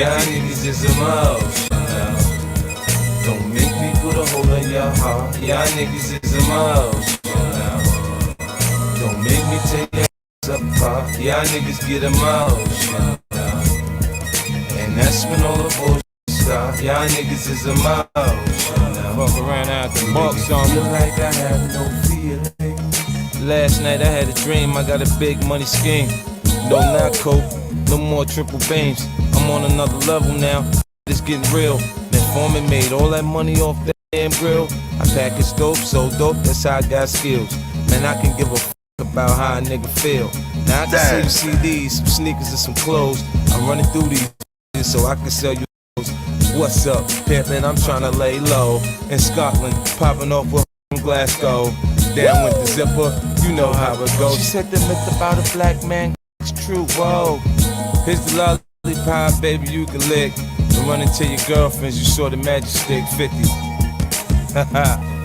Y'all niggas is emotional. Don't make me put a hole in your heart. Y'all niggas is emotional. Don't make me take your ass apart. Y'all niggas get emotional. And that's when all the bullshit starts. Y'all niggas is emotional. Fuck around out the box on me. Feel like I have no feeling. Last night I had a dream, I got a big money scheme. No narco, no more triple beams. I'm on another level now, it's getting real. Foreman made all that money off that damn grill. I package dope, so dope, that's how I got skills. Man, I can give a f about how a nigga feel. Now I can sell you CDs, some sneakers and some clothes. I'm running through these so I can sell you clothes. What's up, pimpin'? I'm tryna lay low. In Scotland, popping off with from Glasgow. Down with the zipper, you know how it goes. She said the myth about a black man, it's true, whoa. Here's the lollipop, baby, you can lick. Run into your girlfriends, you saw the magic stick 50.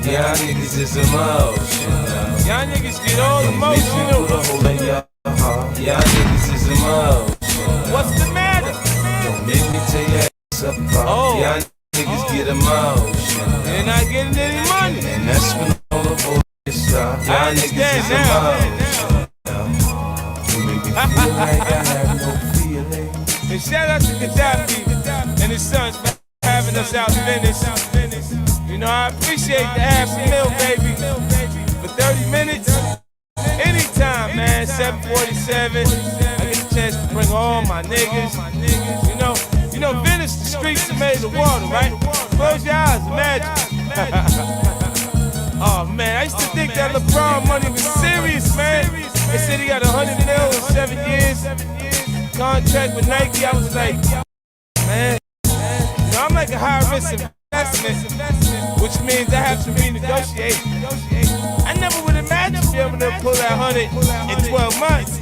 Y'all niggas is emotional. Y'all niggas get all emotional. Don't make me put a hole in your heart. Y'all niggas is emotional. What's the matter? Don't make me tear your ass apart. Y'all niggas get emotional. They're not getting any money. And that's when all the bullshit starts. Y'all niggas is emotional. You make me feel like I have no feeling. And shout out to Gaddafi and his sons for having us out in Venice. You know, I appreciate the half a mil, baby. For 30 minutes, anytime, man. 747. I get a chance to bring all my niggas. You know, Venice, the streets are made of water, right? Close your eyes, imagine. Oh man, I used to think that LeBron money was serious, man. They said he got 100 mil in 7 years. Contract with Nike, I was like, man, you know, I'm like a high-risk investment, which means I have to renegotiate. I never would imagine being able to pull that 100 in 12 months.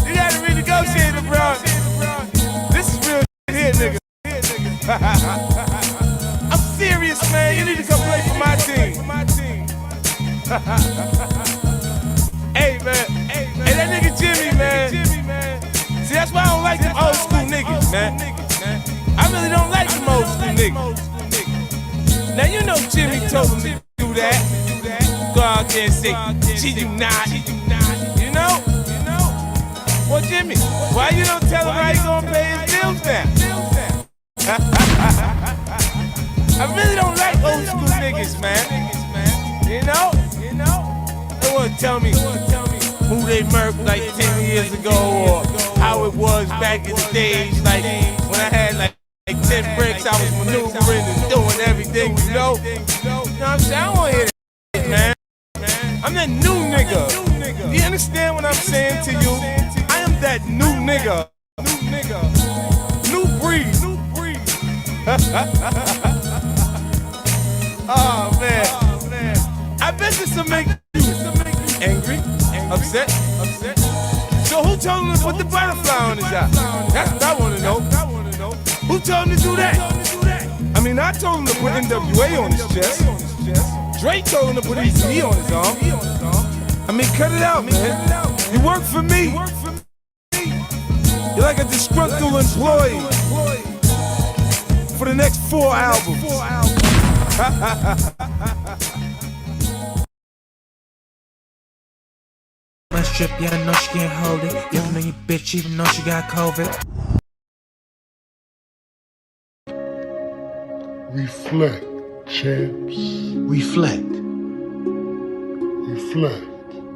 You gotta renegotiate it, bro. This is real shit here, nigga. I'm serious, man. You need to come play for my team. Hey, man. Hey, that nigga Jimmy, man. See, that's why I don't like them old school niggas, man. I really don't like them old school niggas. Now, you know Jimmy told him to do that. Go out there and say, she do not. You know? Well, Jimmy, why you don't tell him how you gonna pay his bills now? I really don't like old school niggas, man. You know? They wanna tell me who they murked like 10 years ago, or how it was back in the days, like when I had like 10 bricks, I was maneuvering and doing everything, you know? You know what I'm saying? I don't wanna hear that shit, man. I'm that new nigga. You understand what I'm saying to you? I am that new nigga. New breed. Oh man. I bet this will make you angry, upset. So who told him to put the butterfly on his eye? That's what I want to know. Who told him to do that? I mean, I told him to put NWA on his chest. Drake told him to put EZ on his arm. I mean, cut it out, man. You work for me. You're like a disgruntled employee for the next 4 albums. My strip, yeah, I know she can't hold it. Giving on your bitch, even though she got COVID. Reflect, champs. Reflect.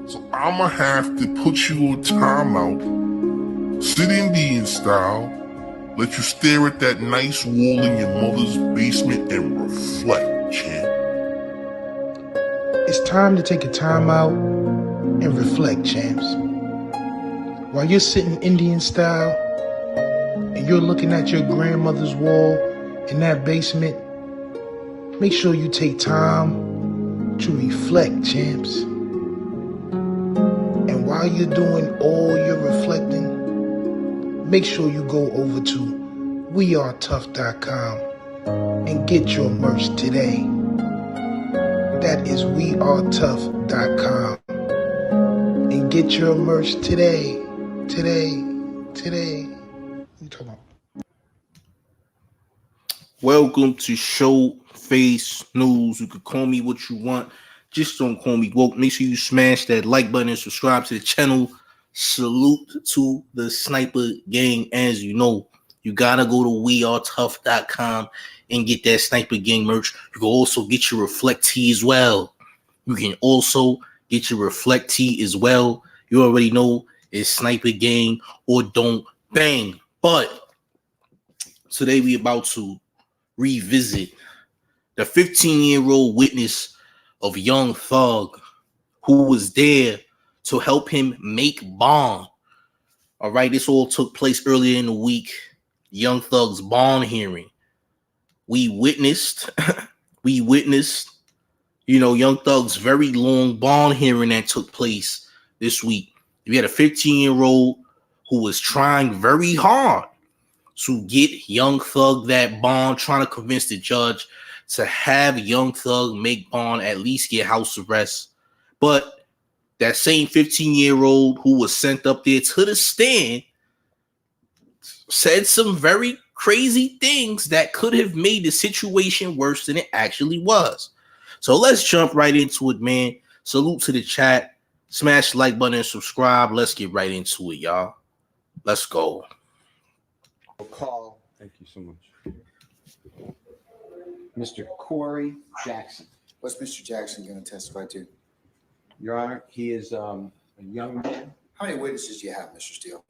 So I'ma have to put you on timeout, sit Indian style, let you stare at that nice wall in your mother's basement and reflect, champ. It's time to take a time out and reflect, champs. While you're sitting Indian style and you're looking at your grandmother's wall in that basement, make sure you take time to reflect, champs. And while you're doing all your reflecting, make sure you go over to wearetough.com and get your merch today. That is wearetough.com. And get your merch today. You talking about? Welcome to Showface News. You can call me what you want. Just don't call me woke. Make sure you smash that like button and subscribe to the channel. Salute to the sniper gang. As you know, you gotta go to wearetough.com and get that sniper gang merch. You can also get your reflect tee as well. You can also get your reflect tee as well. You already know it's sniper gang or don't bang. But today we about to revisit the 15-year-old witness of Young Thug who was there to help him make bond. All right, this all took place earlier in the week. Young Thug's bond hearing. We witnessed, Young Thug's very long bond hearing that took place this week. We had a 15-year-old who was trying very hard to get Young Thug that bond, trying to convince the judge to have Young Thug make bond, at least get house arrest. But that same 15-year-old who was sent up there to the stand said some very crazy things that could have made the situation worse than it actually was. So let's jump right into it, man. Salute to the chat. Smash the like button and subscribe. Let's get right into it, y'all. Let's go. Call. Thank you so much. Mr. Corey Jackson. What's Mr. Jackson going to testify to? Your Honor, he is a young man. How many witnesses do you have, Mr. Steele?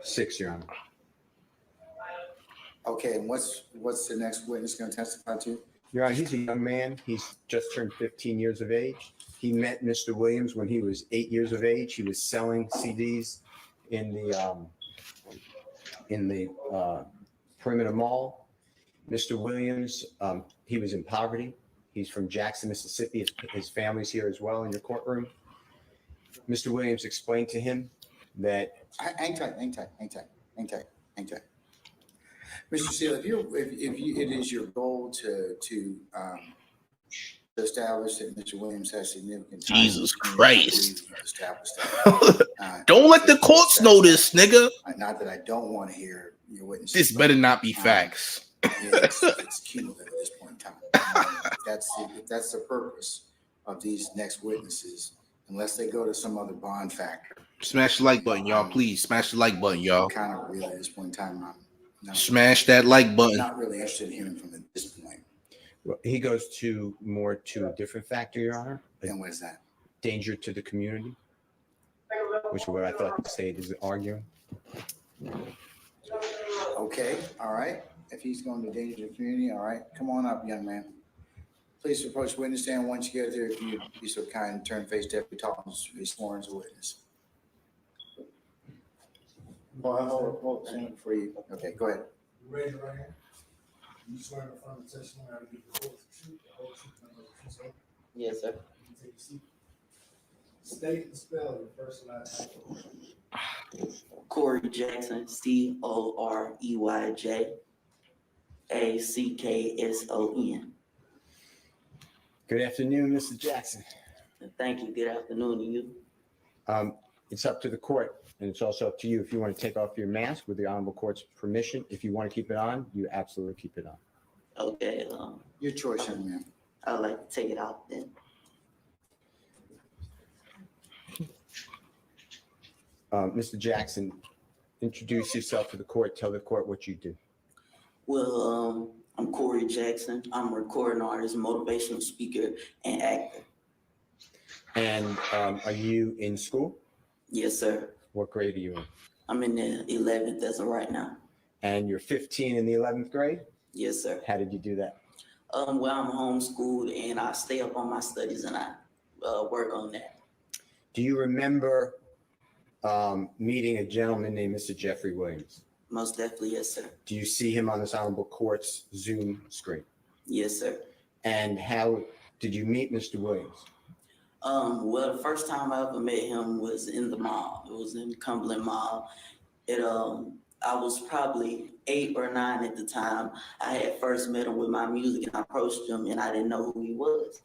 Six, Your Honor. Okay, and what's the next witness going to testify to? Your Honor, he's a young man. He's just turned 15 years of age. He met Mr. Williams when he was 8 years of age. He was selling CDs in the perimeter mall. Mr. Williams, he was in poverty. He's from Jackson, Mississippi. His family's here as well in your courtroom. Mr. Williams explained to him that. Hang tight. Mr. Steele, if it is your goal to establish that Mr. Williams has significant time, Jesus Christ. Establish that. Don't let the courts know this, nigga. Not that I don't want to hear your witnesses. This better not be facts. It's cumulative at this point in time. If that's the purpose of these next witnesses, unless they go to some other bond factor. Smash the like button, y'all. Please smash the like button, y'all. Kind of really at this point in time, Smash that like button. Not really interested in hearing from at this point. Well, he goes to a different factor, Your Honor. And what is that? Danger to the community, which is what I thought the state is arguing. Okay, all right. If he's going to danger the community, all right. Come on up, young man. Please approach witness stand. Once you get there, if you'd be so kind and turn face Deputy Thomas, be sworn as a witness. Hold stand for you. Okay, go ahead. Raise your right hand. You swear to affirm the testimony I will give the whole truth, the whole truth, and nothing but the truth, sir? Yes, sir. You can take your seat. State and spell your first and last name. Corey Jackson, COREYJACKSON. Good afternoon, Mr. Jackson. Thank you. Good afternoon to you. It's up to the court, and it's also up to you if you want to take off your mask with the honorable court's permission. If you want to keep it on, you absolutely keep it on. Okay. Your choice, young man. I'd like to take it out then. Mr. Jackson, introduce yourself to the court. Tell the court what you do. Well, I'm Corey Jackson. I'm a recording artist, motivational speaker, and actor. And are you in school? Yes, sir. What grade are you in? I'm in the 11th as of right now. And you're 15 in the 11th grade? Yes, sir. How did you do that? Well, I'm homeschooled and I stay up on my studies and I work on that. Do you remember meeting a gentleman named Mr. Jeffrey Williams? Most definitely, yes, sir. Do you see him on this honorable court's Zoom screen? Yes, sir. And how did you meet Mr. Williams? Well, the first time I ever met him was in the mall. It was in Cumberland Mall. I was probably 8 or 9 at the time. I had first met him with my music, and I approached him, and I didn't know who he was.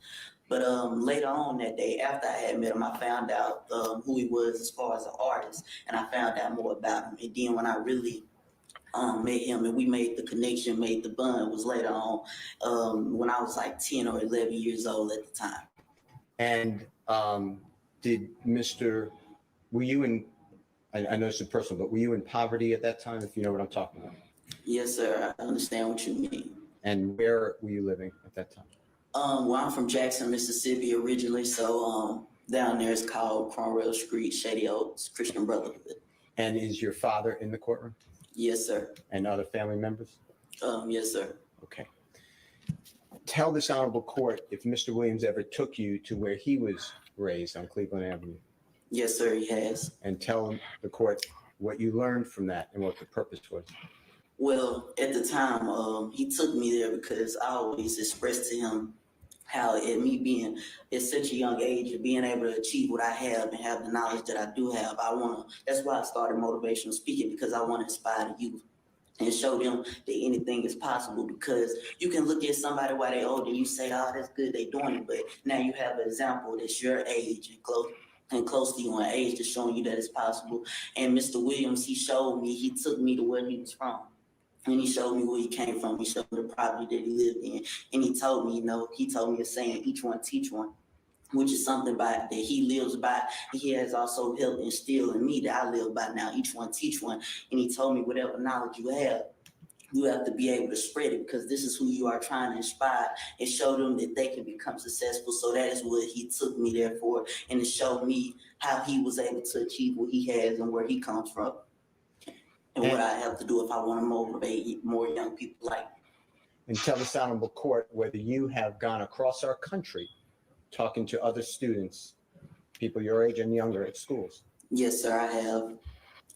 But later on that day, after I had met him, I found out who he was as far as an artist, and I found out more about him. And then when I really met him and we made the connection, made the bond, was later on when I was like 10 or 11 years old at the time. And were you in, I know it's personal, but were you in poverty at that time, if you know what I'm talking about? Yes, sir. I understand what you mean. And where were you living at that time? Well, I'm from Jackson, Mississippi originally, so down there it's called Cromwell Street, Shady Oaks, Christian Brotherhood. And is your father in the courtroom? Yes, sir. And other family members? Yes, sir. Okay. Tell this honorable court if Mr. Williams ever took you to where he was raised on Cleveland Avenue. Yes, sir, he has. And tell the court what you learned from that and what the purpose was. Well, at the time, he took me there because I always expressed to him how at me being at such a young age and being able to achieve what I have and have the knowledge that I do have, that's why I started motivational speaking, because I want to inspire the youth and show them that anything is possible. Because you can look at somebody while they're old and you say, oh, that's good, they're doing it. But now you have an example that's your age and close to you in age that's showing you that it's possible. And Mr. Williams, he took me to where he was from. And he showed me where he came from. He showed me the property that he lived in. And he told me, a saying, each one teach one, which is something that he lives by. He has also helped instill in me that I live by now. Each one teach one. And he told me whatever knowledge you have to be able to spread it, because this is who you are trying to inspire and show them that they can become successful. So that is what he took me there for, and to show me how he was able to achieve what he has and where he comes from. And what I have to do if I want to motivate more young people like me. And tell this honorable court whether you have gone across our country talking to other students, people your age and younger at schools. Yes, sir, I have.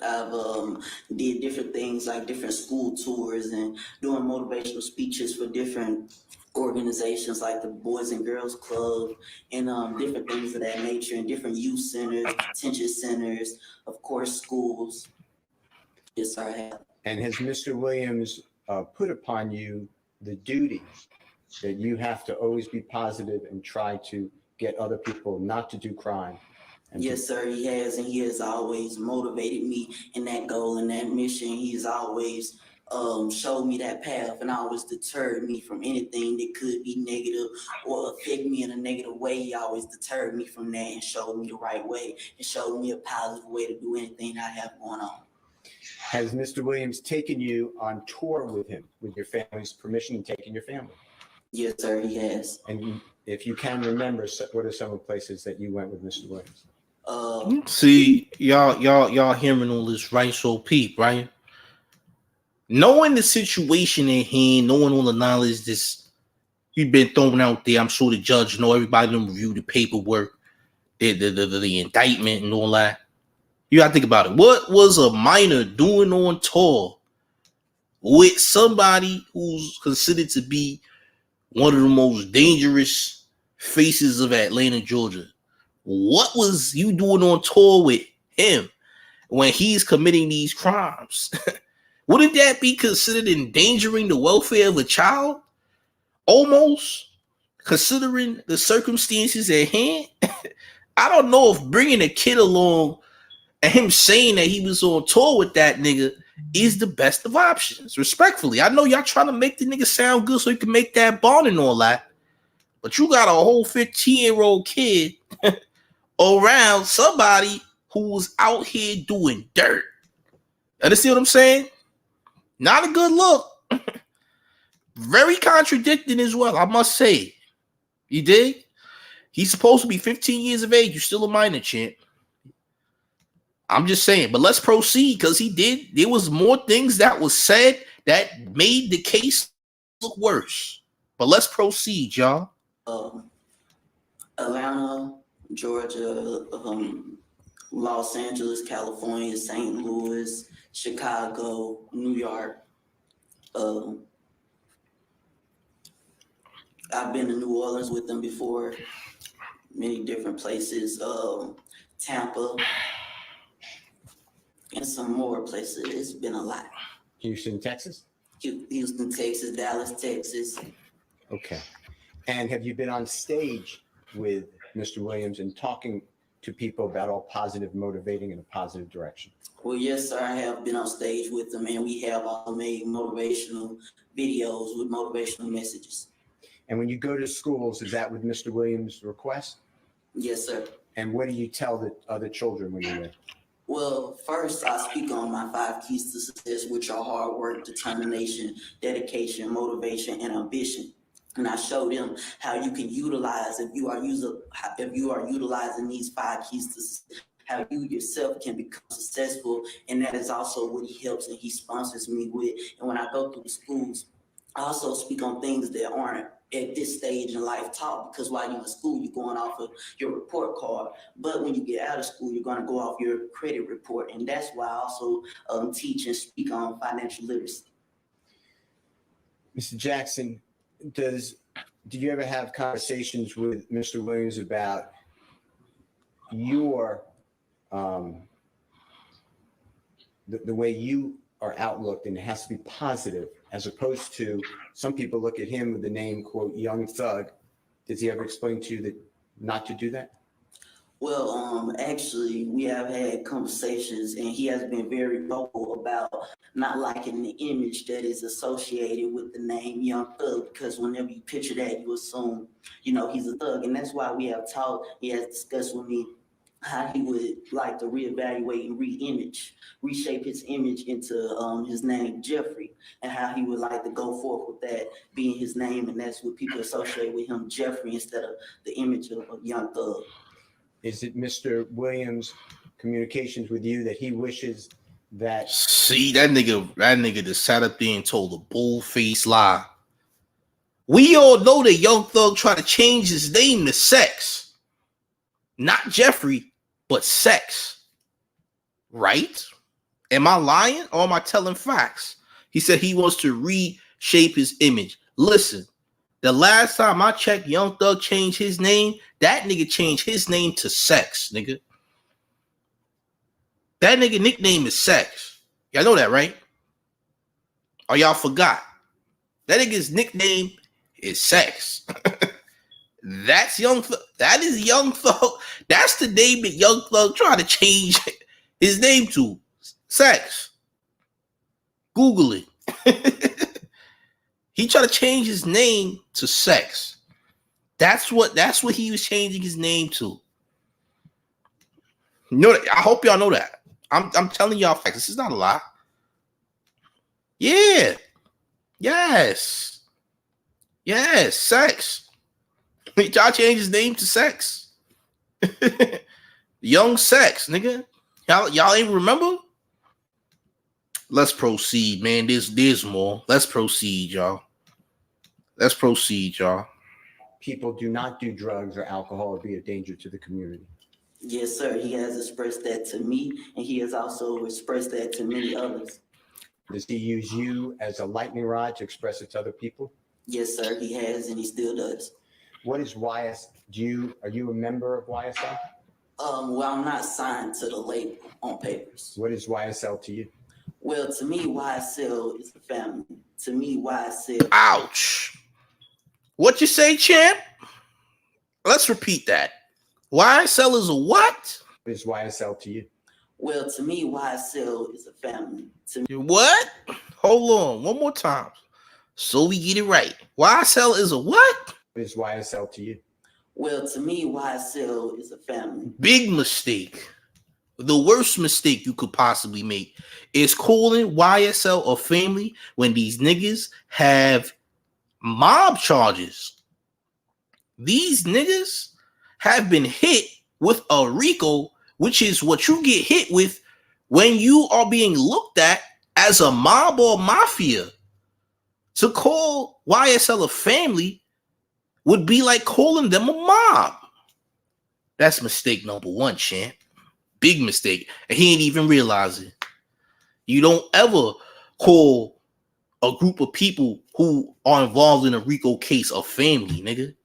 I've did different things like different school tours and doing motivational speeches for different organizations like the Boys and Girls Club and different things of that nature, and different youth centers, detention centers, of course, schools. Yes, sir, I have. And has Mr. Williams put upon you the duty that you have to always be positive and try to get other people not to do crime? Yes, sir, he has, and he has always motivated me in that goal and that mission. He's always showed me that path and always deterred me from anything that could be negative or affect me in a negative way. He always deterred me from that and showed me the right way and showed me a positive way to do anything I have going on. Has Mr. Williams taken you on tour with him, with your family's permission, and taken your family? Yes, sir, he has. And if you can remember, what are some of the places that you went with Mr. Williams? See, y'all hearing all this, right? So peep, right? Knowing the situation at hand, knowing all the knowledge this you've been thrown out there, I'm sure the judge know, everybody done review the paperwork, the indictment and all that. You gotta think about it. What was a minor doing on tour with somebody who's considered to be one of the most dangerous faces of Atlanta, Georgia? What was you doing on tour with him when he's committing these crimes? Wouldn't that be considered endangering the welfare of a child? Almost, considering the circumstances at hand. I don't know if bringing a kid along and him saying that he was on tour with that nigga is the best of options. Respectfully, I know y'all trying to make the nigga sound good so he can make that bond and all that, but you got a whole 15-year-old kid around somebody who was out here doing dirt. Understand what I'm saying? Not a good look. Very contradicting as well, I must say. You dig? He's supposed to be 15 years of age. You're still a minor, champ. I'm just saying, but let's proceed, because there was more things that was said that made the case look worse. But let's proceed, y'all. Atlanta, Georgia, Los Angeles, California, St. Louis, Chicago, New York. I've been to New Orleans with them before, many different places. Tampa, and some more places. It's been a lot. Houston, Texas? Houston, Texas, Dallas, Texas. Okay. And have you been on stage with Mr. Williams and talking to people about all positive, motivating in a positive direction? Well, yes, sir. I have been on stage with them, and we have all made motivational videos with motivational messages. And when you go to schools, is that with Mr. Williams' request? Yes, sir. And what do you tell the other children when you're there? Well, first, I speak on my 5 keys to success, which are hard work, determination, dedication, motivation, and ambition. And I show them how you can utilize, if you are utilizing these 5 keys to success, how you yourself can become successful. And that is also what he helps and he sponsors me with. And when I go through the schools, I also speak on things that aren't at this stage in life taught, because while you're in school, you're going off of your report card. But when you get out of school, you're going to go off your credit report. And that's why I also teach and speak on financial literacy. Mr. Jackson, do you ever have conversations with Mr. Williams about your the way you are outlooked, and it has to be positive, as opposed to some people look at him with the name, quote, young thug. Does he ever explain to you that not to do that? Well, actually, we have had conversations, and he has been very vocal about not liking the image that is associated with the name Young Thug, because whenever you picture that, you assume, he's a thug. And that's why we have talked, he has discussed with me how he would like to reevaluate and reshape his image into his name, Jeffrey, and how he would like to go forth with that being his name. And that's what people associate with him, Jeffrey, instead of the image of a Young Thug. Is it Mr. Williams' communications with you that he wishes that? See, that nigga just sat up there and told a bull-faced lie. We all know that Young Thug tried to change his name to Sex. Not Jeffrey, but Sex. Right? Am I lying or am I telling facts? He said he wants to reshape his image. Listen, the last time I checked, Young Thug changed his name. That nigga changed his name to Sex, nigga. That nigga nickname is Sex. Y'all know that, right? Or y'all forgot? That nigga's nickname is Sex. That's Young Thug. That is Young Thug. That's the name that Young Thug tried to change his name to. Sex. Google it. He tried to change his name to Sex. That's what he was changing his name to. You know that? I hope y'all know that. I'm telling y'all facts. This is not a lie. Yeah. Yes. Yes. Sex. He tried to change his name to Sex. Young Sex, nigga. Y'all ain't remember? Let's proceed, man. There's more. Let's proceed, y'all. Let's proceed, y'all. People do not do drugs or alcohol or be a danger to the community. Yes, sir. He has expressed that to me, and he has also expressed that to many others. Does he use you as a lightning rod to express it to other people? Yes, sir. He has, and he still does. What is YS? Are you a member of YSL? Well, I'm not signed to the label on papers. What is YSL to you? Well, to me, YSL is the family. To me, YSL. Ouch. What you say, champ? Let's repeat that. YSL is a what? What is YSL to you? Well, to me, YSL is a family. To me, what? Hold on, one more time, so we get it right. YSL is a what? What is YSL to you? Well, to me, YSL is a family. Big mistake. The worst mistake you could possibly make is calling YSL a family when these niggas have mob charges. These niggas have been hit with a RICO, which is what you get hit with when you are being looked at as a mob or mafia. To call YSL a family would be like calling them a mob. That's mistake number one, champ. Big mistake. And he ain't even realize it. You don't ever call a group of people who are involved in a RICO case a family, nigga.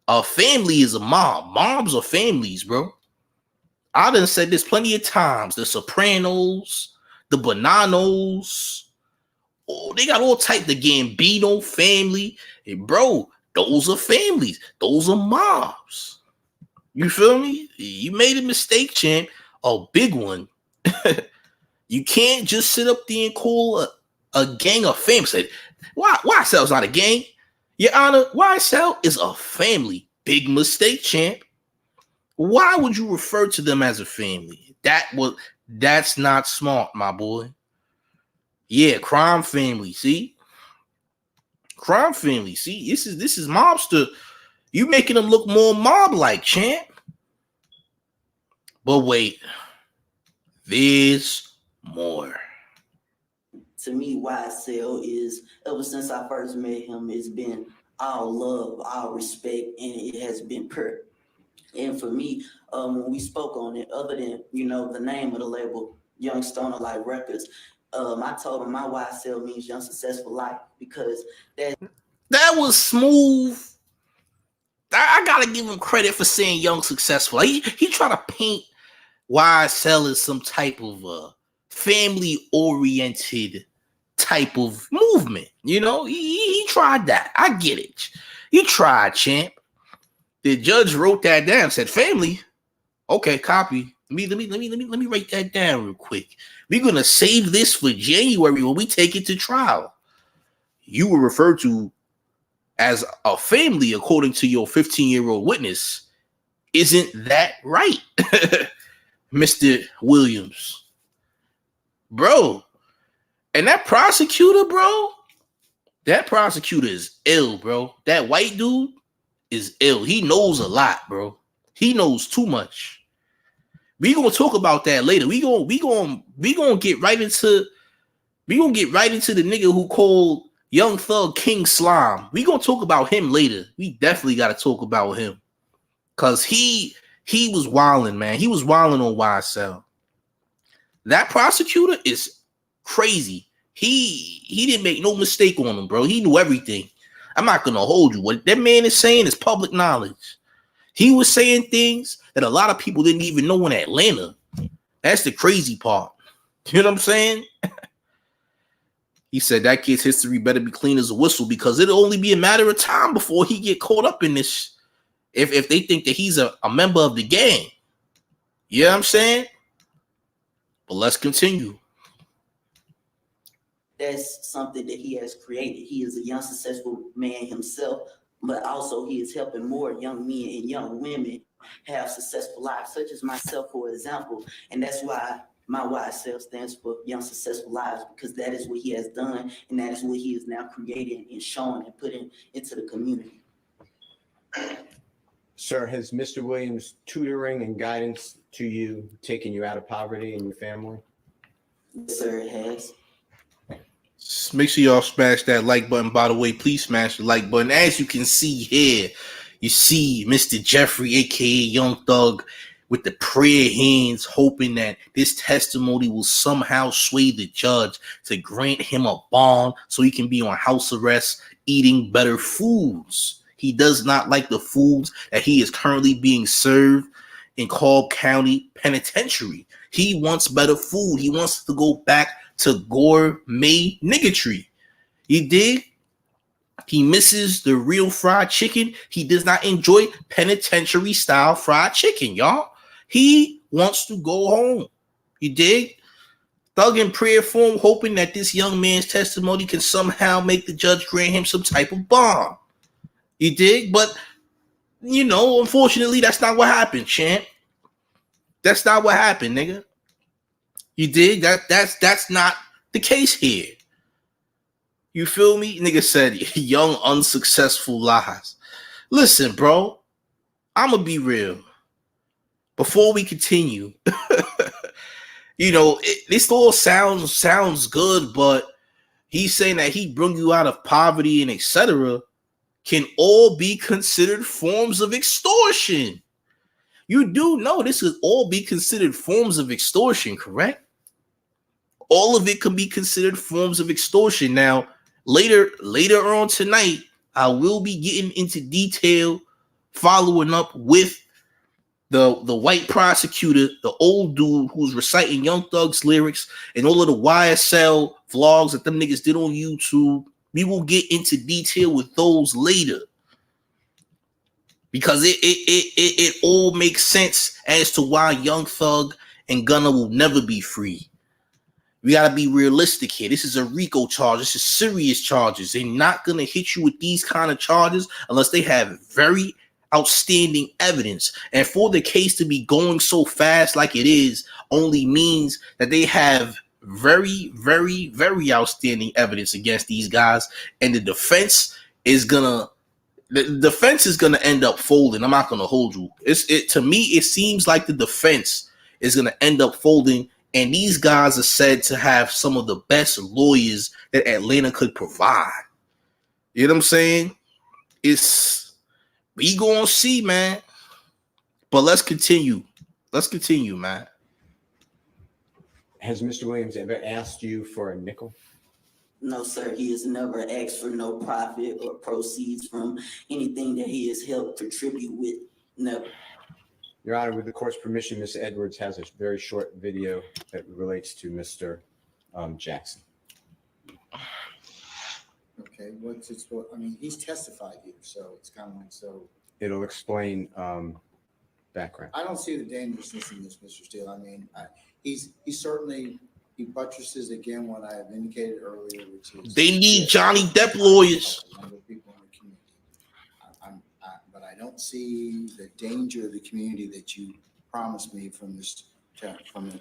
A family is a mob. Mobs are families, bro. I done said this plenty of times. The Sopranos, the Bonanos, oh, they got all type. The Gambino family, hey, bro. Those are families. Those are mobs. You feel me? You made a mistake, champ. A big one. You can't just sit up there and call a gang a family. Say, why YSL's not a gang? Your Honor, YSL is a family. Big mistake, champ. Why would you refer to them as a family? That's not smart, my boy. Yeah, crime family. See, crime family. See, this is mobster. You making them look more mob-like, champ. But wait, there's more. To me, YSL is, ever since I first met him, it's been all love, all respect, and it has been pure. And for me, when we spoke on it, other than, the name of the label, Young Stoner Life Records, I told him my YSL means Young Successful Life, because that was smooth. I gotta give him credit for saying Young Successful. He tried to paint YSL as some type of family-oriented type of movement. He tried that. I get it. He tried, champ. The judge wrote that down, said family. Okay, copy. Let me write that down real quick. We're gonna save this for January when we take it to trial. You were referred to as a family according to your 15-year-old witness. Isn't that right, Mr. Williams? Bro. And that prosecutor is ill, bro. That white dude is ill. He knows a lot, bro. He knows too much. We gonna talk about that later. We gonna get right into the nigga who called Young Thug King Slime. We gonna talk about him later. We definitely gotta talk about him. Cause he was wilding, man. He was wilding on YSL. That prosecutor is crazy. He didn't make no mistake on him, bro. He knew everything. I'm not gonna hold you. What that man is saying is public knowledge. He was saying things that a lot of people didn't even know in Atlanta. That's the crazy part. You know what I'm saying? He said that kid's history better be clean as a whistle because it'll only be a matter of time before he get caught up in this. If they think that he's a member of the gang. You know what I'm saying? But let's continue. That's something that he has created. He is a young, successful man himself, but also he is helping more young men and young women have successful lives, such as myself, for example. And that's why my YSL stands for Young Successful Lives, because that is what he has done, and that is what he is now creating and showing and putting into the community. Sir, has Mr. Williams' tutoring and guidance to you taken you out of poverty and your family? Yes, sir, it has. Make sure y'all smash that like button. By the way, please smash the like button. As you can see here, you see Mr. Jeffrey, aka Young Thug, with the prayer hands, hoping that this testimony will somehow sway the judge to grant him a bond so he can be on house arrest, eating better foods. He does not like the foods that he is currently being served in Cobb County Penitentiary. He wants better food. He wants to go back to gourmet niggatry. You dig? He misses the real fried chicken. He does not enjoy penitentiary style fried chicken, y'all. He wants to go home. You dig? Thug in prayer form, hoping that this young man's testimony can somehow make the judge grant him some type of bond. You dig? But, unfortunately, that's not what happened, champ. That's not what happened, nigga. You dig? That's not the case here. You feel me? Nigga said young unsuccessful lies. Listen, bro. I'ma be real. Before we continue, this all sounds good, but he's saying that he bring you out of poverty and etc. can all be considered forms of extortion. You do know this could all be considered forms of extortion, correct? All of it can be considered forms of extortion. Now, later on tonight, I will be getting into detail, following up with the white prosecutor, the old dude who's reciting Young Thug's lyrics, and all of the YSL vlogs that them niggas did on YouTube. We will get into detail with those later, because it all makes sense as to why Young Thug and Gunna will never be free. We gotta be realistic here. This is a RICO charge. This is serious charges. They're not gonna hit you with these kind of charges unless they have very outstanding evidence. And for the case to be going so fast like it is only means that they have very, very, very outstanding evidence against these guys. And the defense is gonna end up folding. I'm not gonna hold you. To me, it seems like the defense is gonna end up folding. And these guys are said to have some of the best lawyers that Atlanta could provide. You know what I'm saying? We gonna see, man. But let's continue. Man. Has Mr. Williams ever asked you for a nickel? No, sir. He has never asked for no profit or proceeds from anything that he has helped contribute with. Never. Your Honor, with the court's permission, Ms. Edwards has a very short video that relates to Mr. Jackson. Okay, what's it? I mean, he's testified here, so it's kind of like so. It'll explain background. I don't see the dangerousness in this, Mr. Steele. I mean, he certainly buttresses again what I have indicated earlier, which is they need Johnny Depp lawyers. People in the community. But I don't see the danger of the community that you promised me from the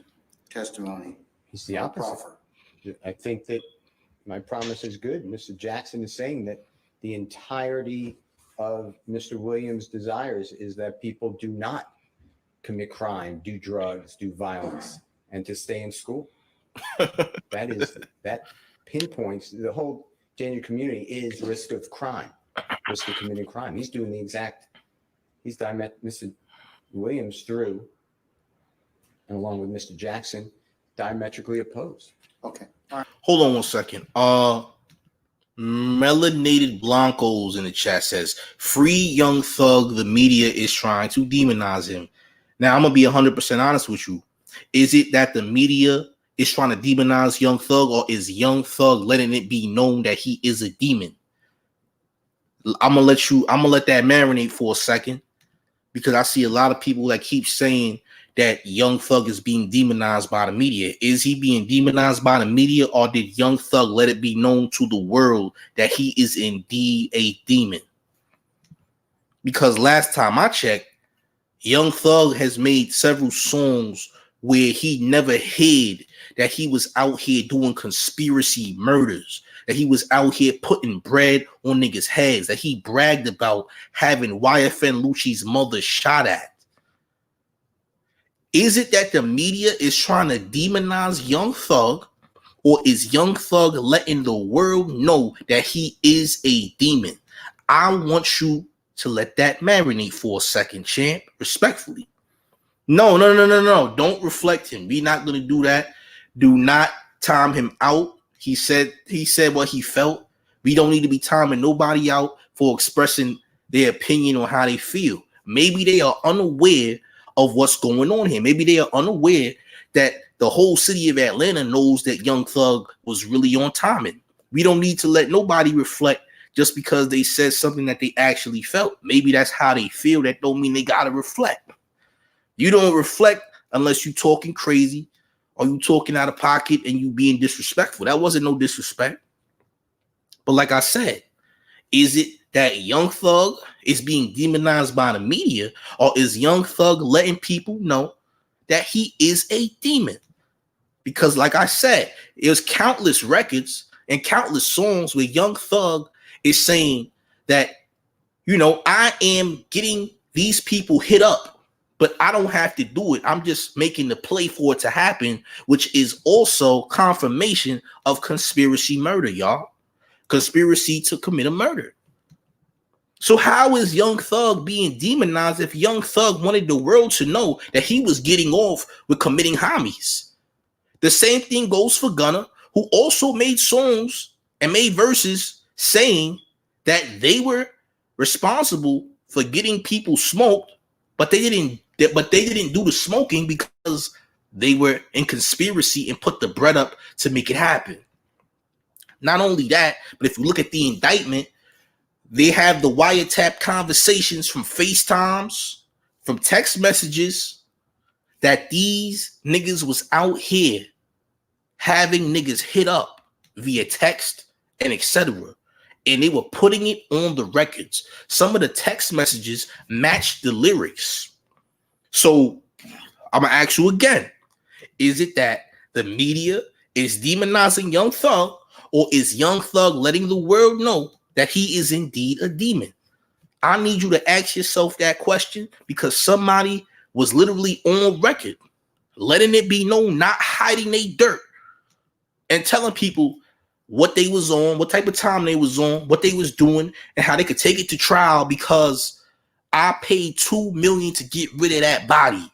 testimony. He's the opposite. I think that my promise is good. Mr. Jackson is saying that the entirety of Mr. Williams' desires is that people do not commit crime, do drugs, do violence, and to stay in school. That pinpoints the whole Daniel community is risk of crime, risk of committing crime. He's doing he's Mr. Williams through, and along with Mr. Jackson, diametrically opposed. Okay. All right. Hold on 1 second. Melanated Blancos in the chat says, free Young Thug, the media is trying to demonize him. Now, I'm going to be 100% honest with you. Is it that the media is trying to demonize Young Thug, or is Young Thug letting it be known that he is a demon? I'm going to let that marinate for a second, because I see a lot of people that keep saying that Young Thug is being demonized by the media. Is he being demonized by the media, or did Young Thug let it be known to the world that he is indeed a demon? Because last time I checked, Young Thug has made several songs where he never hid that he was out here doing conspiracy murders, that he was out here putting bread on niggas' heads, that he bragged about having YFN Lucci's mother shot at. Is it that the media is trying to demonize Young Thug, or is Young Thug letting the world know that he is a demon? I want you to let that marinate for a second, champ, respectfully. No. Don't reflect him. We're not going to do that. Do not time him out. He said what he felt. We don't need to be timing nobody out for expressing their opinion on how they feel. Maybe they are unaware of what's going on here. Maybe they are unaware that the whole city of Atlanta knows that Young Thug was really on timing. We don't need to let nobody reflect just because they said something that they actually felt. Maybe that's how they feel. That don't mean they gotta reflect. You don't reflect unless you talking crazy or you talking out of pocket and you being disrespectful. That wasn't no disrespect. But like I said, is it that Young Thug is being demonized by the media, or is Young Thug letting people know that he is a demon? Because like I said, there's countless records and countless songs where Young Thug is saying that, I am getting these people hit up, but I don't have to do it. I'm just making the play for it to happen, which is also confirmation of conspiracy murder, y'all. Conspiracy to commit a murder. So how is Young Thug being demonized if Young Thug wanted the world to know that he was getting off with committing homies? The same thing goes for Gunna, who also made songs and made verses saying that they were responsible for getting people smoked, but they didn't But they didn't do the smoking because they were in conspiracy and put the bread up to make it happen. Not only that, but if you look at the indictment, they have the wiretap conversations from FaceTimes, from text messages, that these niggas was out here having niggas hit up via text and etc. And they were putting it on the records. Some of the text messages matched the lyrics. So I'm gonna ask you again: is it that the media is demonizing Young Thug, or is Young Thug letting the world know that he is indeed a demon? I need you to ask yourself that question, because somebody was literally on record letting it be known, not hiding their dirt, and telling people what they was on, what type of time they was on, what they was doing, and how they could take it to trial because I paid $2 million to get rid of that body.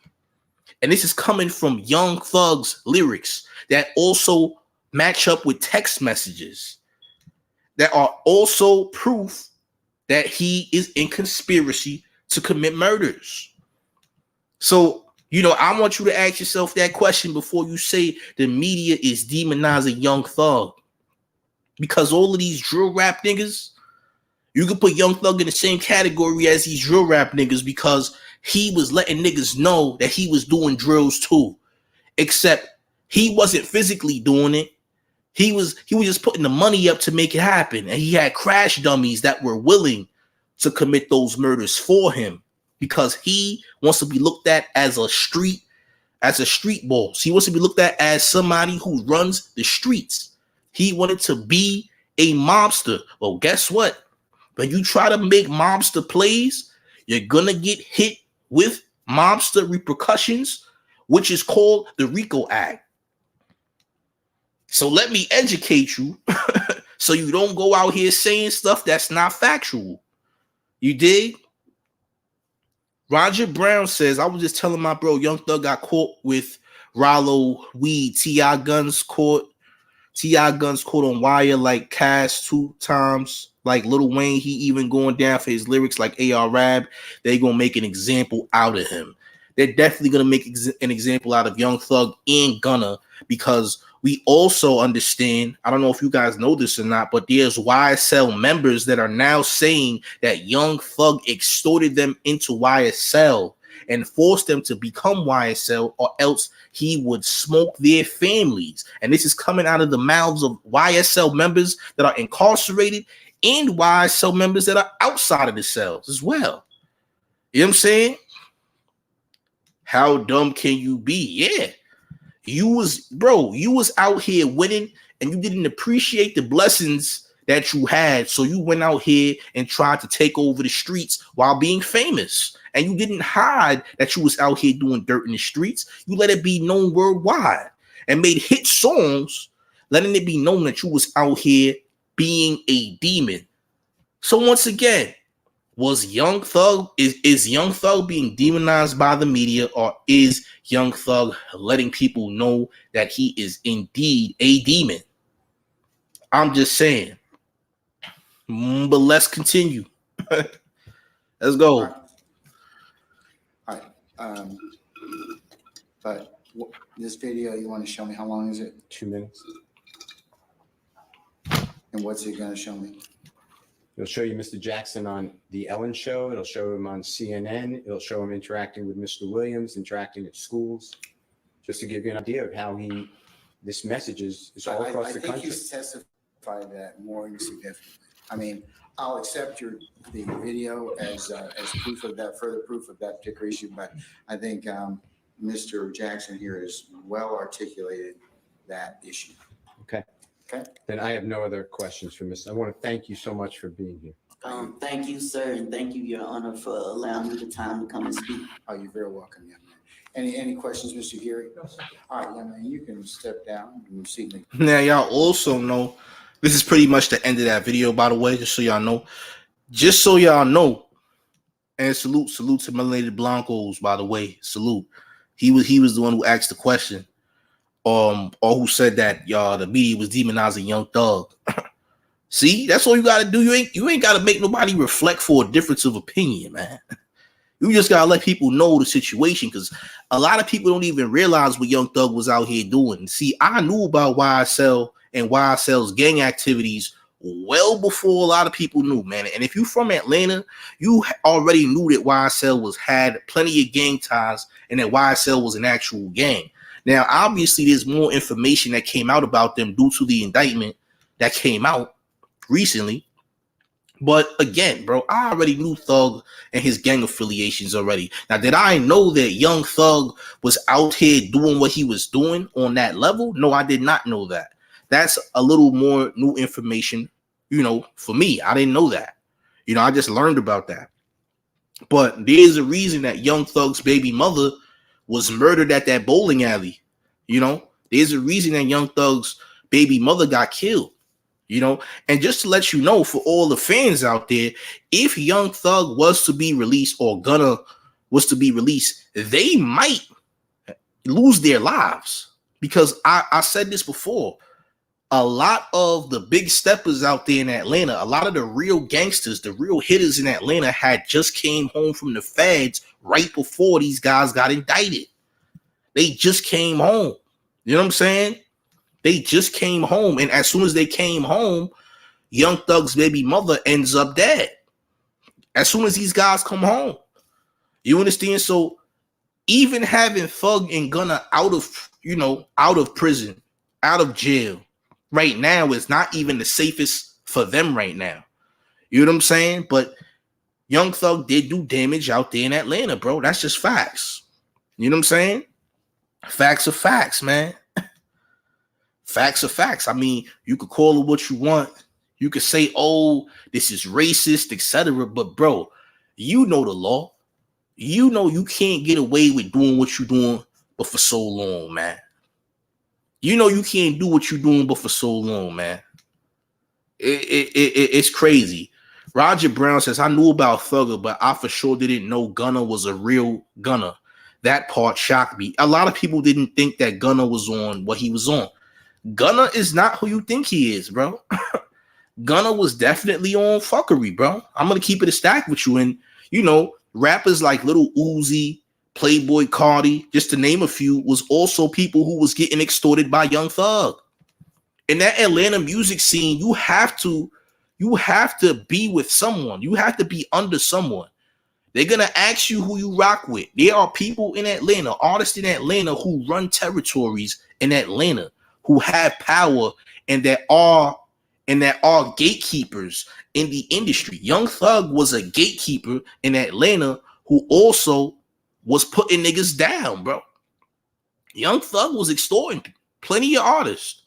And this is coming from Young Thug's lyrics that also match up with text messages that are also proof that he is in conspiracy to commit murders. So, I want you to ask yourself that question before you say the media is demonizing Young Thug. Because all of these drill rap niggas, you can put Young Thug in the same category as these drill rap niggas, because he was letting niggas know that he was doing drills too. Except he wasn't physically doing it. He was just putting the money up to make it happen. And he had crash dummies that were willing to commit those murders for him, because he wants to be looked at as a street boss. He wants to be looked at as somebody who runs the streets. He wanted to be a mobster. Well, guess what? When you try to make mobster plays, you're gonna get hit with mobster repercussions, which is called the RICO Act. So let me educate you so you don't go out here saying stuff that's not factual. You dig? Roger Brown says, I was just telling my bro, Young Thug got caught with Rollo weed. T.I. Guns caught on wire like Cass 2 times. Like Lil Wayne, he even going down for his lyrics like A.R. Rab. They gonna make an example out of him. They're definitely gonna make an example out of Young Thug and Gunna, because we also understand, I don't know if you guys know this or not, but there's YSL members that are now saying that Young Thug extorted them into YSL and forced them to become YSL, or else he would smoke their families. And this is coming out of the mouths of YSL members that are incarcerated and YSL members that are outside of the cells as well. You know what I'm saying? How dumb can you be? Yeah. You was out here winning, and you didn't appreciate the blessings that you had. So you went out here and tried to take over the streets while being famous. And you didn't hide that you was out here doing dirt in the streets. You let it be known worldwide and made hit songs, letting it be known that you was out here being a demon. So once again, was Young Thug, is Young Thug being demonized by the media, or is Young Thug letting people know that he is indeed a demon? I'm just saying. But let's continue. Let's go. All right. But this video, you want to show me, how long is it? 2 minutes. And what's it going to show me? It'll show you Mr. Jackson on the Ellen Show. It'll show him on CNN. It'll show him interacting with Mr. Williams, interacting at schools, just to give you an idea of how this message is all across the country. I think he's testified that more significantly. I mean, I'll accept the video as proof of that, further proof of that particular issue, but I think Mr. Jackson here has well articulated that issue. Okay. Okay. Then I have no other questions for Mr. I want to thank you so much for being here. Thank you, sir, and thank you, Your Honor, for allowing me the time to come and speak. Oh, you're very welcome, young man. Any questions, Mr. Geary? No, sir. All right, young man, you can step down and see me. Now, y'all also know, this is pretty much the end of that video, by the way, just so y'all know. Just so y'all know, and salute to Melanated Blancos, by the way. Salute. He was the one who asked the question. Or who said that the media was demonizing Young Thug. See, that's all you gotta do. You ain't gotta make nobody reflect for a difference of opinion, man. You just gotta let people know the situation, because a lot of people don't even realize what Young Thug was out here doing. See, I knew about YSL and YSL's gang activities well before a lot of people knew, man. And if you from Atlanta, you already knew that YSL had plenty of gang ties and that YSL was an actual gang. Now, obviously, there's more information that came out about them due to the indictment that came out recently. But again, bro, I already knew Thug and his gang affiliations already. Now, did I know that Young Thug was out here doing what he was doing on that level? No, I did not know that. That's a little more new information, for me. I didn't know that. I just learned about that. But there's a reason that Young Thug's baby mother was murdered at that bowling alley. There's a reason that Young Thug's baby mother got killed. And just to let you know, for all the fans out there, if Young Thug was to be released or Gunna was to be released, they might lose their lives. Because I said this before, a lot of the big steppers out there in Atlanta, a lot of the real gangsters, the real hitters in Atlanta had just came home from the feds right before these guys got indicted. They just came home. You know what I'm saying? They just came home, and as soon as they came home, Young Thug's baby mother ends up dead. As soon as these guys come home. You understand? So even having Thug and Gunna out of prison, out of jail, right now is not even the safest for them right now. You know what I'm saying? But Young Thug did do damage out there in Atlanta, bro. That's just facts. You know what I'm saying? Facts are facts, man. Facts are facts. I mean, you could call it what you want. You could say, oh, this is racist, etc. But, bro, you know the law. You know you can't get away with doing what you're doing but for so long, man. You know you can't do what you're doing but for so long, man. It's crazy. Roger Brown says, I knew about Thugger, but I for sure didn't know Gunna was a real Gunna. That part shocked me. A lot of people didn't think that Gunna was on what he was on. Gunna is not who you think he is, bro. Gunna was definitely on fuckery, bro. I'm going to keep it a stack with you. And, rappers like Lil Uzi, Playboy Cardi, just to name a few, was also people who was getting extorted by Young Thug. In that Atlanta music scene, you have to be with someone. You have to be under someone. They're going to ask you who you rock with. There are people in Atlanta, artists in Atlanta who run territories in Atlanta, who have power and that are gatekeepers in the industry. Young Thug was a gatekeeper in Atlanta who also was putting niggas down, bro. Young Thug was extorting plenty of artists.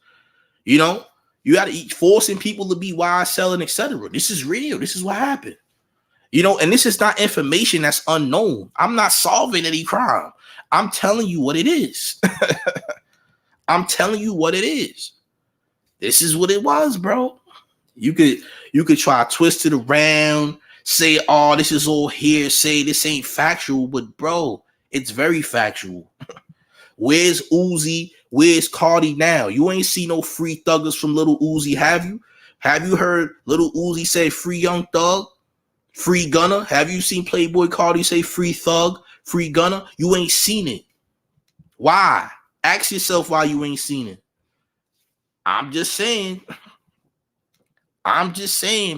You got to forcing people to be YSL and etc. This is real. This is what happened. And this is not information that's unknown. I'm not solving any crime. I'm telling you what it is. I'm telling you what it is. This is what it was, bro. You could try to twist it around, say, oh, this is all hearsay, this ain't factual, but bro, it's very factual. Where's Uzi? Where's Cardi now? You ain't see no free thuggers from Lil Uzi, have you? Have you heard Lil Uzi say free Young Thug? Free Gunna? Have you seen Playboy Cardi say free Thug? Free Gunna? You ain't seen it. Why? Ask yourself why you ain't seen it. I'm just saying,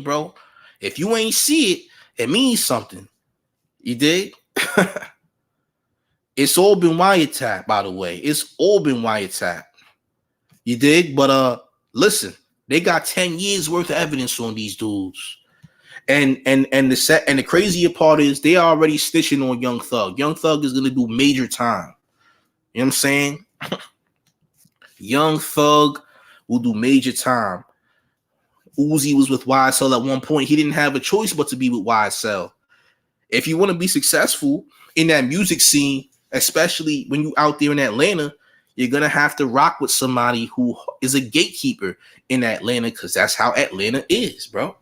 bro. If you ain't see it, it means something. You dig? It's all been wiretapped, by the way. It's all been wiretapped. You dig? But listen, they got 10 years worth of evidence on these dudes. And the crazier part is they are already stitching on Young Thug. Young Thug is gonna do major time. You know what I'm saying? Young Thug will do major time. Uzi was with YSL at one point. He didn't have a choice but to be with YSL. If you want to be successful in that music scene, especially when you out there in Atlanta, you're going to have to rock with somebody who is a gatekeeper in Atlanta, because that's how Atlanta is, bro.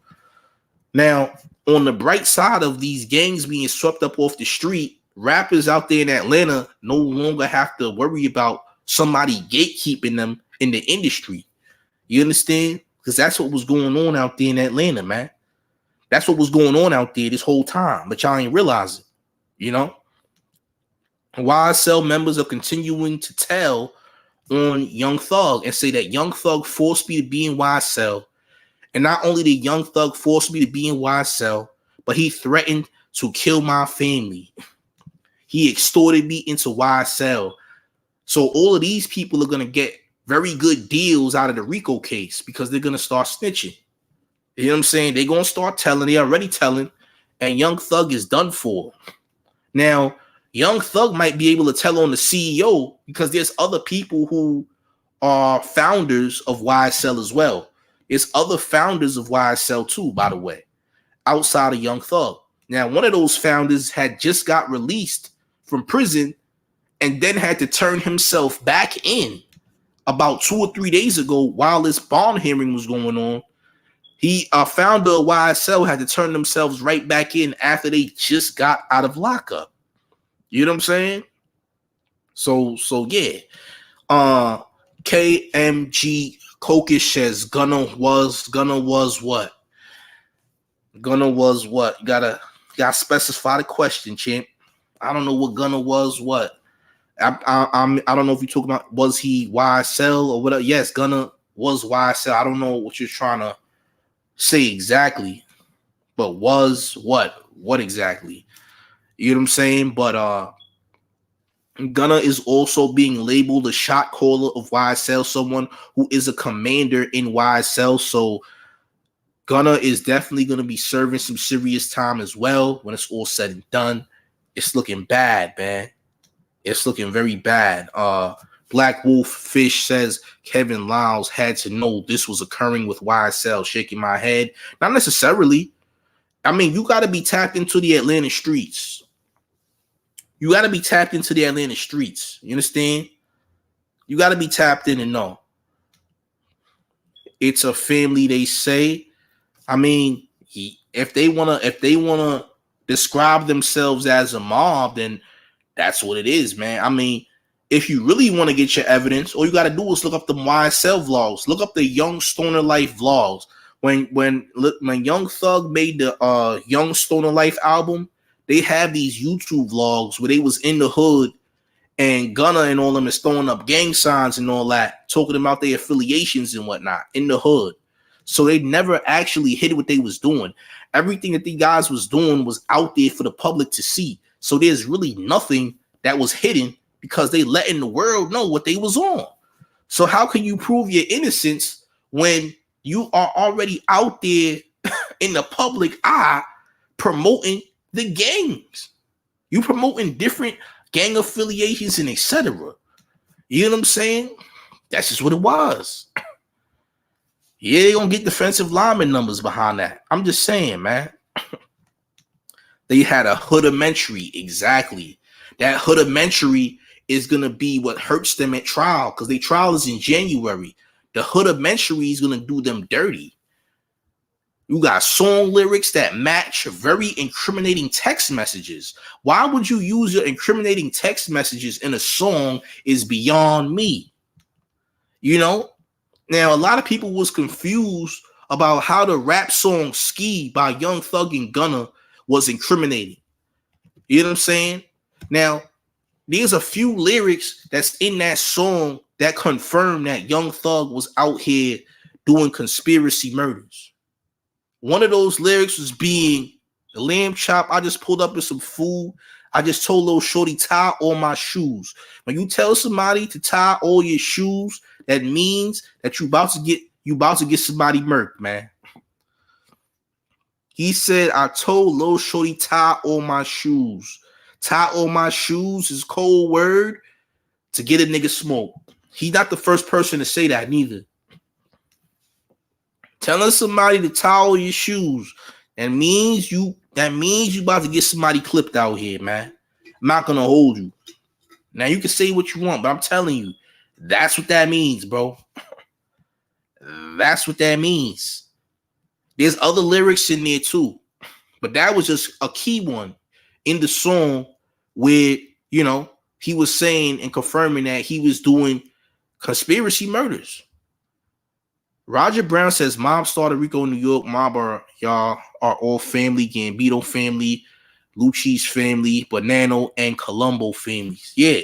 Now, on the bright side of these gangs being swept up off the street, rappers out there in Atlanta no longer have to worry about somebody gatekeeping them in the industry. You understand? Because that's what was going on out there in Atlanta, man. That's what was going on out there this whole time, but y'all ain't realize it. You know, YSL members are continuing to tell on Young Thug and say that Young Thug forced me to be in YSL. And not only did Young Thug force me to be in YSL, but he threatened to kill my family. He extorted me into YSL. So all of these people are going to get very good deals out of the RICO case because they're going to start snitching. You know what I'm saying? They're going to start telling. They're already telling. And Young Thug is done for. Now, Young Thug might be able to tell on the CEO because there's other people who are founders of YSL as well. There's other founders of YSL too, by the way, outside of Young Thug. Now, one of those founders had just got released from prison and then had to turn himself back in about 2 or 3 days ago while this bond hearing was going on. He, a founder of YSL, had to turn themselves right back in after they just got out of lockup. You know what I'm saying? So yeah. KMG Kokish says Gunna was what? Gunna was what? You gotta specify the question, champ. I don't know what Gunna was what. I don't know if you're talking about was he YSL or whatever. Yes, Gunna was YSL. I don't know what you're trying to say exactly, but was what? What exactly? You know what I'm saying? But Gunna is also being labeled a shot caller of YSL, someone who is a commander in YSL. So Gunna is definitely going to be serving some serious time as well when it's all said and done. It's looking bad, man. It's looking very bad. Black Wolf Fish says Kevin Lyles had to know this was occurring with YSL. Shaking my head. Not necessarily. I mean, you got to be tapped into the Atlanta streets. You got to be tapped into the Atlanta streets. You understand? You got to be tapped in and know. It's a family, they say. I mean, if they wanna describe themselves as a mob, then that's what it is, man. I mean, if you really want to get your evidence, all you got to do is look up the YSL vlogs. Look up the Young Stoner Life vlogs. When Young Thug made the Young Stoner Life album, they have these YouTube vlogs where they was in the hood and Gunna and all them is throwing up gang signs and all that, talking about their affiliations and whatnot in the hood. So they never actually hid what they was doing. Everything that these guys was doing was out there for the public to see. So there's really nothing that was hidden because they letting the world know what they was on. So how can you prove your innocence when you are already out there in the public eye promoting the gangs? You promoting different gang affiliations and etc. You know what I'm saying? That's just what it was. Yeah, they're gonna get defensive lineman numbers behind that. I'm just saying, man. They had a hoodamentary, exactly. That hoodamentary is gonna be what hurts them at trial because their trial is in January. The hoodamentary is gonna do them dirty. You got song lyrics that match very incriminating text messages. Why would you use your incriminating text messages in a song is beyond me. You know? Now, a lot of people was confused about how the rap song Ski by Young Thug and Gunna was incriminating. You know what I'm saying? Now, there's a few lyrics that's in that song that confirm that Young Thug was out here doing conspiracy murders. One of those lyrics was being the lamb chop. I just pulled up with some food. I just told little shorty tie all my shoes. When you tell somebody to tie all your shoes, that means that you about to get somebody murked, man. He said, I told little shorty tie all my shoes. Tie all my shoes is cold word to get a nigga smoked. He's not the first person to say that neither. Telling somebody to tie all your shoes, that means you about to get somebody clipped out here, man. I'm not gonna hold you. Now you can say what you want, but I'm telling you, that's what that means, bro. That's what that means. There's other lyrics in there too, but that was just a key one in the song where, you know, he was saying and confirming that he was doing conspiracy murders. Roger Brown says, Mob started Rico in New York. Mob y'all are all family. Gambito family. Lucci's family, Bonanno, and Colombo families. Yeah.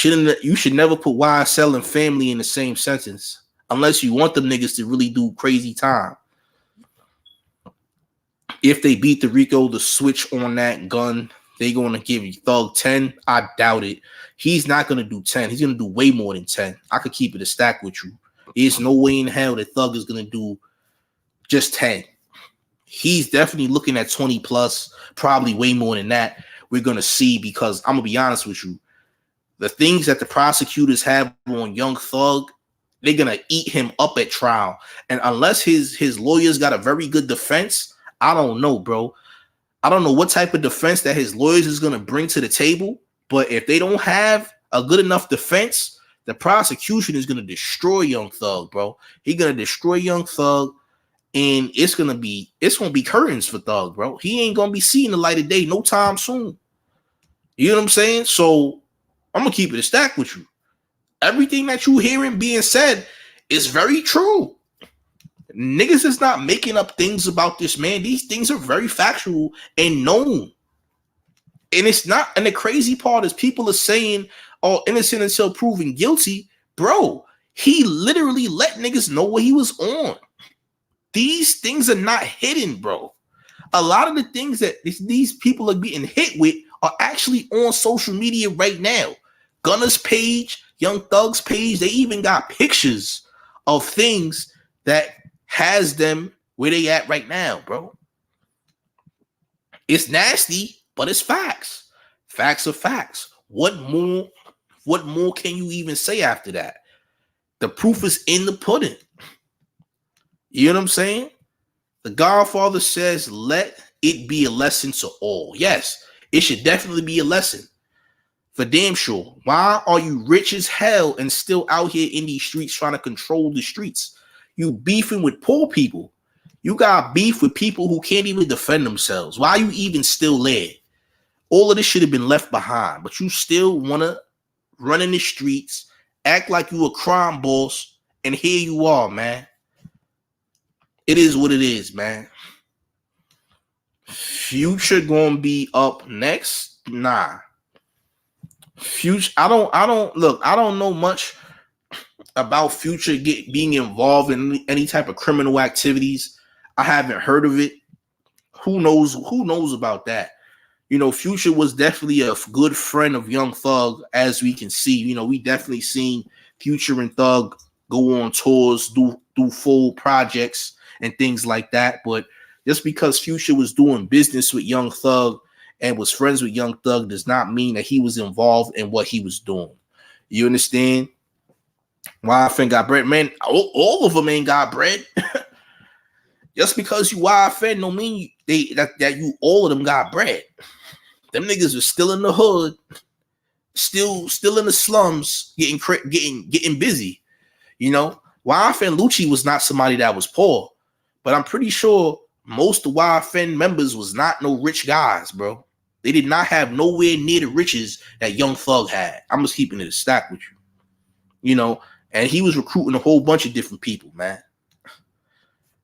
You should never put YSL and family in the same sentence unless you want them niggas to really do crazy time. If they beat the Rico, the switch on that gun, they going to give you Thug 10. I doubt it. He's not going to do 10. He's going to do way more than 10. I could keep it a stack with you. There's no way in hell that Thug is going to do just 10. He's definitely looking at 20 plus, probably way more than that. We're going to see, because I'm going to be honest with you. The things that the prosecutors have on Young Thug, they're going to eat him up at trial. And unless his lawyers got a very good defense, I don't know, bro. I don't know what type of defense that his lawyers is going to bring to the table. But if they don't have a good enough defense, the prosecution is going to destroy Young Thug, bro. He's going to destroy Young Thug. And it's gonna be curtains for Thug, bro. He ain't gonna be seeing the light of day no time soon. You know what I'm saying? So I'm gonna keep it a stack with you. Everything that you hearing being said is very true. Niggas is not making up things about this man. These things are very factual and known. And it's not, and the crazy part is people are saying, oh, innocent until proven guilty. Bro, he literally let niggas know what he was on. These things are not hidden, bro. A lot of the things that these people are getting hit with are actually on social media right now. Gunna's page, Young Thug's page, they even got pictures of things that has them where they at right now, bro. It's nasty, but it's facts. Facts are facts. What more can you even say after that? The proof is in the pudding. You know what I'm saying? The Godfather says, let it be a lesson to all. Yes, it should definitely be a lesson. For damn sure. Why are you rich as hell and still out here in these streets trying to control the streets? You beefing with poor people. You got beef with people who can't even defend themselves. Why are you even still there? All of this should have been left behind, but you still want to run in the streets, act like you a crime boss, and here you are, man. It is what it is, man. Future gonna be up next? Nah. Future, I don't know much about Future being involved in any type of criminal activities. I haven't heard of it. Who knows about that? You know, Future was definitely a good friend of Young Thug, as we can see. You know, we definitely seen Future and Thug go on tours, do full projects and things like that. But just because Future was doing business with Young Thug and was friends with Young Thug does not mean that he was involved in what he was doing. You understand? YFN got bread, man. All of them ain't got bread. Just because you YFN don't mean that you all of them got bread. Them niggas are still in the hood, still in the slums, getting busy. You know, YFN Lucci was not somebody that was poor. But I'm pretty sure most of YFN members was not no rich guys, bro. They did not have nowhere near the riches that Young Thug had. I'm just keeping it a stack with you. You know, and he was recruiting a whole bunch of different people, man.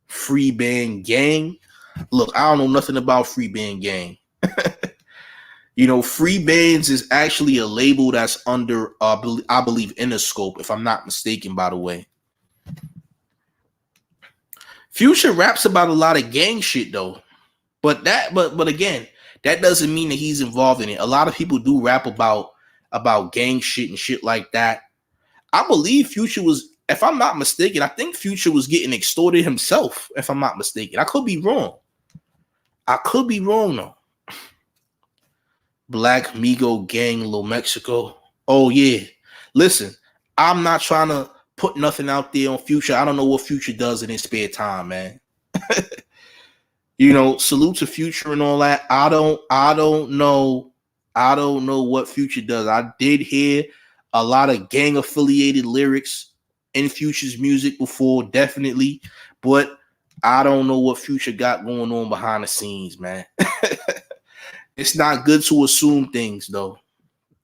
Free Band Gang. Look, I don't know nothing about Free Band Gang. You know, Free Bands is actually a label that's under, I believe, Interscope, if I'm not mistaken, by the way. Future raps about a lot of gang shit though, but again, that doesn't mean that he's involved in it. A lot of people do rap about gang shit and shit like that. I believe Future was, if I'm not mistaken, I think Future was getting extorted himself. If I'm not mistaken, I could be wrong. Though. Black Migo Gang, Little Mexico. Oh yeah, listen, I'm not trying to put nothing out there on Future. I don't know what Future does in his spare time, man. You know, salute to Future and all that. I don't know what Future does. I did hear a lot of gang affiliated lyrics in Future's music before, definitely, but I don't know what Future got going on behind the scenes, man. It's not good to assume things, though.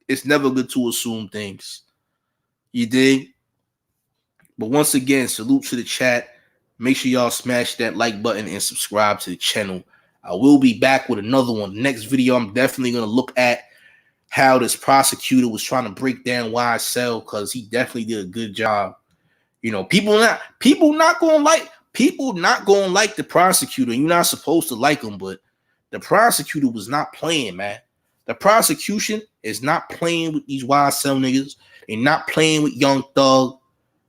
It's never good to assume things. You dig? But once again, salute to the chat. Make sure y'all smash that like button and subscribe to the channel. I will be back with another one. Next video, I'm definitely going to look at how this prosecutor was trying to break down YSL, because he definitely did a good job. You know, people not gonna like the prosecutor. You're not supposed to like him, but the prosecutor was not playing, man. The prosecution is not playing with these YSL niggas. They're not playing with Young Thug.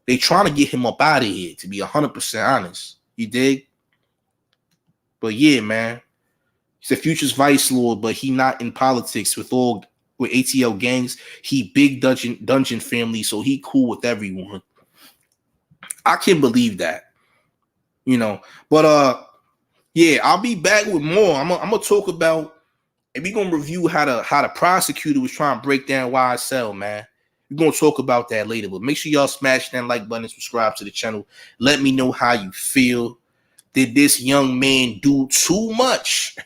They trying to get him up out of here, to be 100% honest. You dig? But yeah, man. He's a Future's vice lord, but he not in politics with ATL gangs. He big dungeon family, so he cool with everyone. I can believe that. You know. But yeah, I'll be back with more. I'm gonna talk about, and we're gonna review how the prosecutor was trying to break down YSL, man. We're gonna talk about that later. But make sure y'all smash that like button and subscribe to the channel. Let me know how you feel. Did this young man do too much?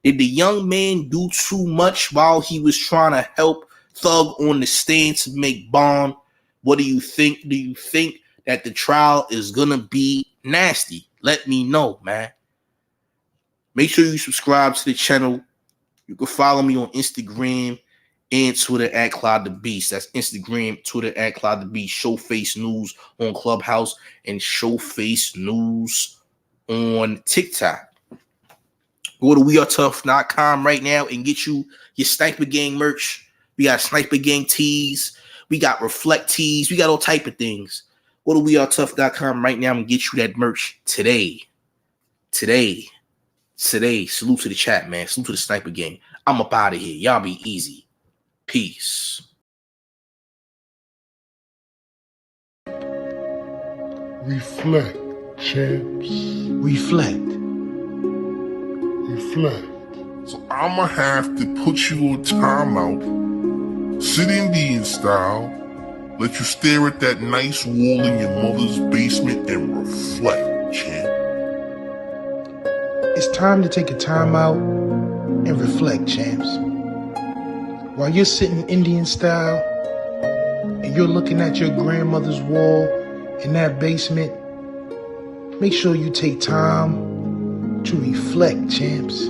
Did the young man do too much while he was trying to help Thug on the stand to make bond? What do you think? Do you think that the trial is gonna be nasty? Let me know, man. Make sure you subscribe to the channel. You can follow me on Instagram and Twitter at Clyde the Beast. That's Instagram, Twitter at Clyde the Beast. Showface News on Clubhouse and Showface News on TikTok. Go to wearetough.com right now and get you your Sniper Gang merch. We got Sniper Gang tees. We got Reflect tees. We got all type of things. Go to wearetough.com right now and get you that merch today. Today. Salute to the chat, man. Salute to the Sniper Gang. I'm up out of here. Y'all be easy. Peace. Reflect, champs. Reflect. So I'ma have to put you on timeout, sit Indian style, let you stare at that nice wall in your mother's basement and reflect, champ. It's time to take a time out and reflect, champs. While you're sitting Indian style and you're looking at your grandmother's wall in that basement, make sure you take time to reflect, champs.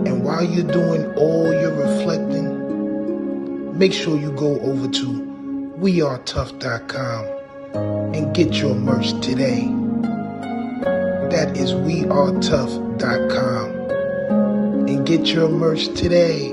And while you're doing all your reflecting, make sure you go over to wearetough.com and get your merch today. That is wearetough.com. And get your merch today.